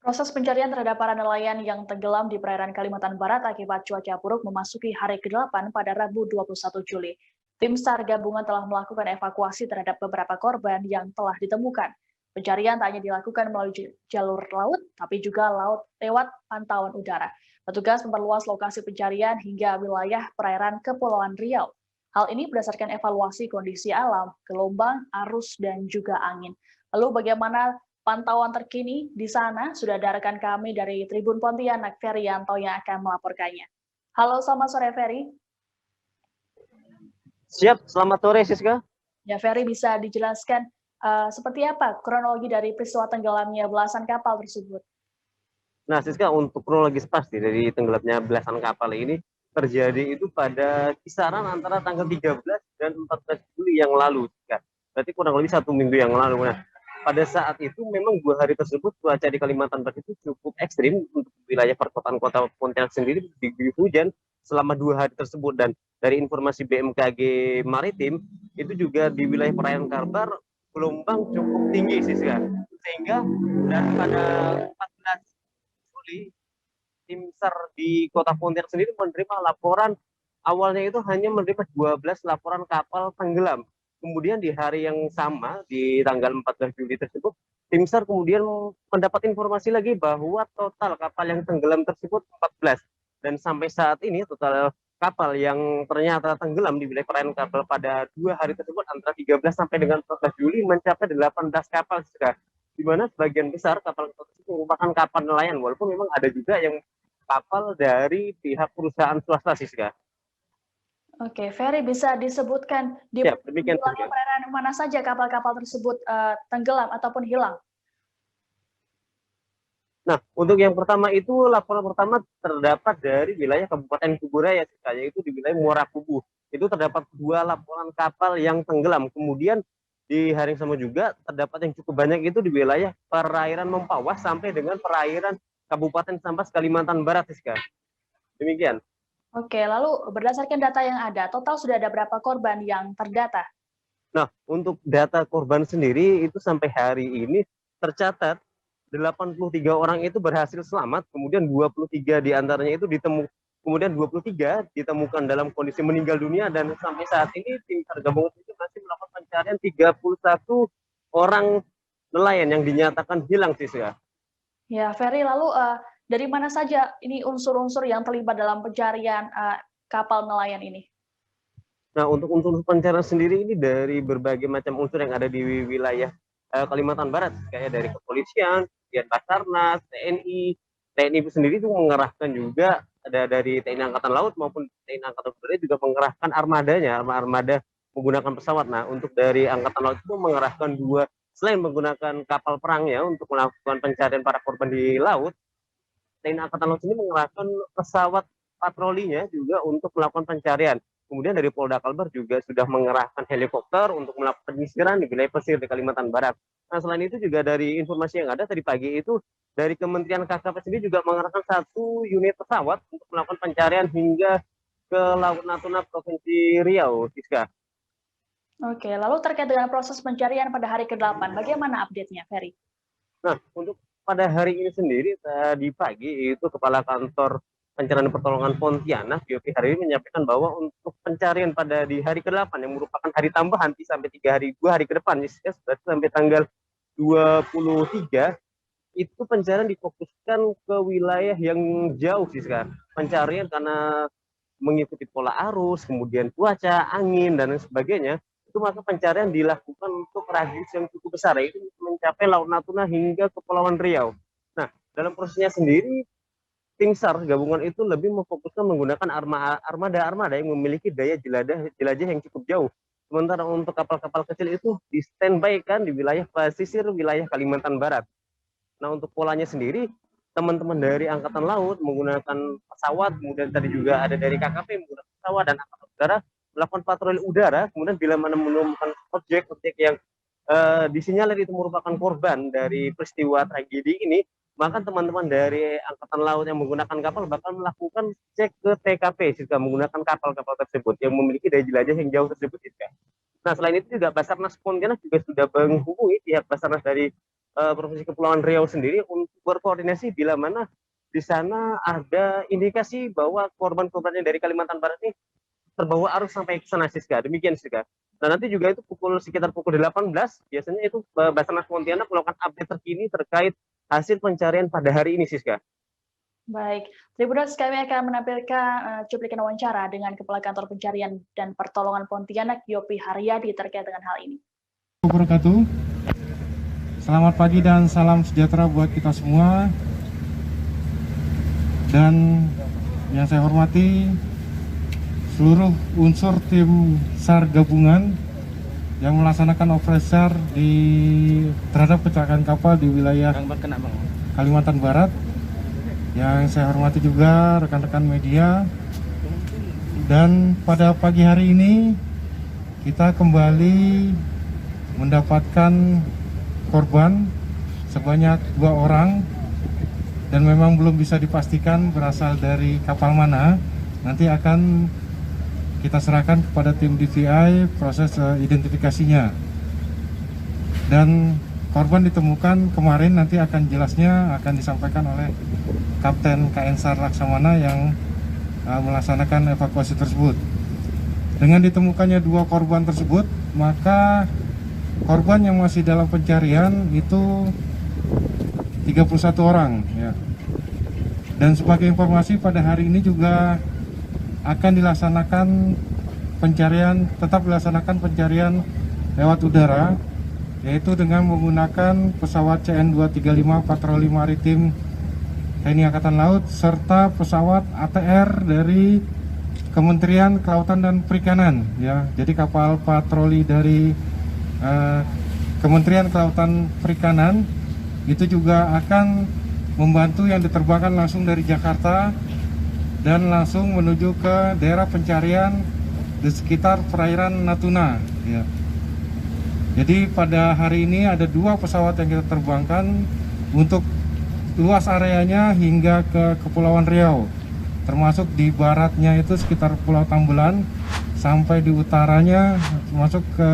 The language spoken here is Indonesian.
Proses pencarian terhadap para nelayan yang tenggelam di perairan Kalimantan Barat akibat cuaca buruk memasuki hari ke-8 pada Rabu 21 Juli. Tim SAR gabungan telah melakukan evakuasi terhadap beberapa korban yang telah ditemukan. Pencarian tak hanya dilakukan melalui jalur laut, tapi juga laut lewat pantauan udara. Petugas memperluas lokasi pencarian hingga wilayah perairan Kepulauan Riau. Hal ini berdasarkan evaluasi kondisi alam, gelombang, arus, dan juga angin. Lalu bagaimana pantauan terkini di sana? Sudah ada rekan kami dari Tribun Pontianak, Ferianto, yang akan melaporkannya. Halo, selamat sore, Ferry. Siap, selamat sore, Siska. Ya, Ferry, bisa dijelaskan seperti apa kronologi dari peristiwa tenggelamnya belasan kapal tersebut? Nah, Siska, untuk kronologis pasti dari tenggelamnya belasan kapal ini terjadi itu pada kisaran antara tanggal 13 dan 14 Juli yang lalu, Siska. Berarti kurang lebih 1 minggu yang lalu. Nah, pada saat itu memang 2 hari tersebut cuaca di Kalimantan Barat itu cukup ekstrim untuk wilayah perkotaan Kota Pontianak sendiri, diguyur hujan selama 2 hari tersebut. Dan dari informasi BMKG Maritim itu juga di wilayah perairan Kalbar gelombang cukup tinggi, Siska. Sehingga dan pada 14 Juli tim SAR di Kota Pontianak sendiri menerima laporan, awalnya itu hanya menerima 12 laporan kapal tenggelam. Kemudian di hari yang sama, di tanggal 14 Juli tersebut, tim SAR kemudian mendapat informasi lagi bahwa total kapal yang tenggelam tersebut 14. Dan sampai saat ini total kapal yang ternyata tenggelam di wilayah perairan kapal pada 2 hari tersebut antara 13 sampai dengan 14 Juli mencapai 18 kapal, di mana sebagian besar kapal tersebut merupakan kapal nelayan, walaupun memang ada juga yang kapal dari pihak perusahaan swasta, Siska. Oke, Ferry, bisa disebutkan di wilayah perairan mana saja kapal-kapal tersebut tenggelam ataupun hilang? Nah, untuk yang pertama itu laporan pertama terdapat dari wilayah Kabupaten Kuburaya, yaitu di wilayah Muara Kubu. Itu terdapat 2 laporan kapal yang tenggelam. Kemudian di hari yang sama juga terdapat yang cukup banyak itu di wilayah perairan Mempawah sampai dengan perairan Kabupaten Sambas, Kalimantan Barat, Siska. Demikian. Oke, lalu berdasarkan data yang ada, total sudah ada berapa korban yang terdata? Nah, untuk data korban sendiri itu sampai hari ini tercatat 83 orang itu berhasil selamat, kemudian 23 diantaranya itu ditemukan dalam kondisi meninggal dunia, dan sampai saat ini tim SAR gabungan itu masih melakukan pencarian 31 orang nelayan yang dinyatakan hilang, Siska. Ya, Ferry, lalu dari mana saja ini unsur-unsur yang terlibat dalam pencarian kapal nelayan ini? Nah, untuk unsur pencarian sendiri ini dari berbagai macam unsur yang ada di wilayah Kalimantan Barat, kayak dari kepolisian, kemudian Basarnas, TNI. TNI itu sendiri itu mengerahkan juga, ada dari TNI Angkatan Laut maupun TNI Angkatan Udara juga mengerahkan armadanya, armada menggunakan pesawat. Nah, untuk dari Angkatan Laut itu mengerahkan 2, selain menggunakan kapal perangnya untuk melakukan pencarian para korban di laut, TNI Angkatan Laut ini mengerahkan pesawat patrolinya juga untuk melakukan pencarian. Kemudian dari Polda Kalbar juga sudah mengerahkan helikopter untuk melakukan penyisiran di wilayah pesisir di Kalimantan Barat. Nah, selain itu juga dari informasi yang ada tadi pagi itu, dari Kementerian KKP sendiri juga mengerahkan 1 unit pesawat untuk melakukan pencarian hingga ke Laut Natuna, Provinsi Riau, Siska. Oke, lalu terkait dengan proses pencarian pada hari ke-8, bagaimana update-nya, Ferry? Nah, untuk pada hari ini sendiri, tadi pagi itu Kepala Kantor Pencarian Pertolongan Pontianak, Yopi, hari ini menyampaikan bahwa untuk pencarian pada di hari ke-8 yang merupakan hari tambahan sampai 2 hari ke depan, sampai tanggal 23, itu pencarian difokuskan ke wilayah yang jauh, sih sekarang. Pencarian karena mengikuti pola arus, kemudian cuaca, angin, dan sebagainya, itu maka pencarian dilakukan untuk radius yang cukup besar, yaitu mencapai Laut Natuna hingga Kepulauan Riau. Nah, dalam prosesnya sendiri, tim SAR gabungan itu lebih memfokuskan menggunakan armada yang memiliki daya jelajah yang cukup jauh. Sementara untuk kapal-kapal kecil itu di standby kan di wilayah pesisir wilayah Kalimantan Barat. Nah, untuk polanya sendiri, teman-teman dari Angkatan Laut menggunakan pesawat, kemudian tadi juga ada dari KKP menggunakan pesawat, dan Angkatan Udara melakukan patroli udara. Kemudian bila menemukan objek yang disinyalir itu merupakan korban dari peristiwa tragedi ini, maka teman-teman dari Angkatan Laut yang menggunakan kapal bakal melakukan cek ke TKP jika menggunakan kapal-kapal tersebut yang memiliki daya jelajah yang jauh tersebut. Nah, selain itu juga Basarnas Pontianak juga sudah menghubungi pihak Basarnas dari Provinsi Kepulauan Riau sendiri untuk berkoordinasi bila mana di sana ada indikasi bahwa korban-korban yang dari Kalimantan Barat ini terbawa arus sampai ke sana, Siska. Demikian, Siska. Nah, nanti juga itu sekitar pukul 18, biasanya itu Basarnas Pontianak melakukan update terkini terkait hasil pencarian pada hari ini, Siska. Baik, Tribuners, kami akan menampilkan cuplikan wawancara dengan Kepala Kantor Pencarian dan Pertolongan Pontianak, Yopi Haryadi, terkait dengan hal ini. Wabarakatuh. Selamat pagi dan salam sejahtera buat kita semua. Dan yang saya hormati seluruh unsur tim SAR gabungan yang melaksanakan operasi SAR terhadap kecelakaan kapal di wilayah Kalimantan Barat. Yang saya hormati juga rekan-rekan media. Dan pada pagi hari ini kita kembali mendapatkan korban sebanyak 2 orang, dan memang belum bisa dipastikan berasal dari kapal mana. Nanti akan kita serahkan kepada tim DVI proses identifikasinya. Dan korban ditemukan kemarin, nanti akan jelasnya akan disampaikan oleh Kapten KN SAR Laksamana yang melaksanakan evakuasi tersebut. Dengan ditemukannya 2 korban tersebut, maka korban yang masih dalam pencarian itu 31 orang ya. Dan sebagai informasi, pada hari ini juga akan dilaksanakan pencarian, tetap dilaksanakan pencarian lewat udara, yaitu dengan menggunakan pesawat CN-235 patroli maritim TNI Angkatan Laut serta pesawat ATR dari Kementerian Kelautan dan Perikanan ya. Jadi kapal patroli dari Kementerian Kelautan Perikanan itu juga akan membantu yang diterbangkan langsung dari Jakarta dan langsung menuju ke daerah pencarian di sekitar perairan Natuna ya. Jadi pada hari ini ada 2 pesawat yang kita terbangkan untuk luas areanya hingga ke Kepulauan Riau, termasuk di baratnya itu sekitar Pulau Tambelan sampai di utaranya masuk ke